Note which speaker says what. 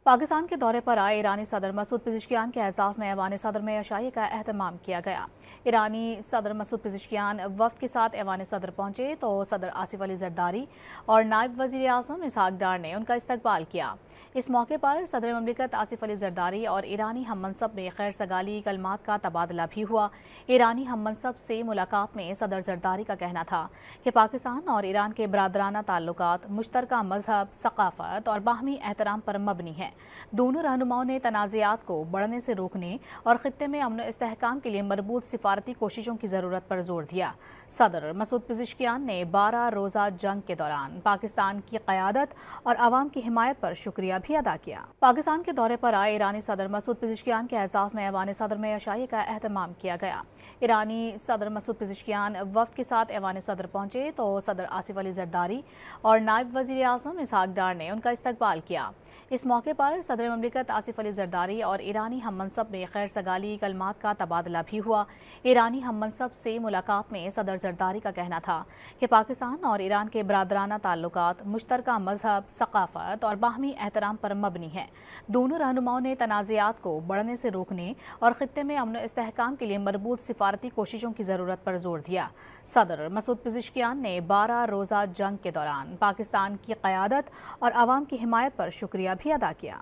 Speaker 1: پاکستان کے دورے پر آئے ایرانی صدر مسعود پزشکیان کے اعزاز میں ایوان صدر میں عشائیے کا اہتمام کیا گیا۔ ایرانی صدر مسعود پزشکیان وفد کے ساتھ ایوان صدر پہنچے تو صدر آصف علی زرداری اور نائب وزیر اعظم اسحاق ڈار نے ان کا استقبال کیا۔ اس موقع پر صدر مملکت آصف علی زرداری اور ایرانی ہم منصب میں خیر سگالی کلمات کا تبادلہ بھی ہوا۔ ایرانی ہم منصب سے ملاقات میں صدر زرداری کا کہنا تھا کہ پاکستان اور ایران کے برادرانہ تعلقات مشترکہ مذہب، ثقافت اور باہمی احترام پر مبنی ہیں۔ دونوں رہنماؤں نے تنازعات کو بڑھنے سے روکنے اور خطے میں امن و استحکام کے لیے مربوط سفارتی کوششوں کی ضرورت پر زور دیا۔ صدر مسعود پزشکیان نے 12 روزہ جنگ کے دوران پاکستان کی قیادت اور عوام کی حمایت پر شکریہ بھی ادا کیا۔ پاکستان کے دورے پر آئے ایرانی صدر مسعود پزشکیان کے اعزاز میں ایوان صدر میں عشائیے کا اہتمام کیا گیا۔ ایرانی صدر مسعود پزشکیان وفد کے ساتھ ایوان صدر پہنچے تو صدر آصف علی زرداری اور نائب وزیر اعظم اسحاق ڈار نے ان کا استقبال کیا۔ اس موقع پر صدر مملکت آصف علی زرداری اور ایرانی ہم منصب میں خیر سگالی کلمات کا تبادلہ بھی ہوا۔ ایرانی ہم منصب سے ملاقات میں صدر زرداری کا کہنا تھا کہ پاکستان اور ایران کے برادرانہ تعلقات مشترکہ مذہب، ثقافت اور باہمی احترام پر مبنی ہیں۔ دونوں رہنماؤں نے تنازعات کو بڑھنے سے روکنے اور خطے میں امن و استحکام کے لیے مربوط سفارتی کوششوں کی ضرورت پر زور دیا۔ صدر مسعود پزشکیان نے 12 روزہ جنگ کے دوران پاکستان کی قیادت اور عوام کی حمایت پر شکریہ بھی ادا کیا۔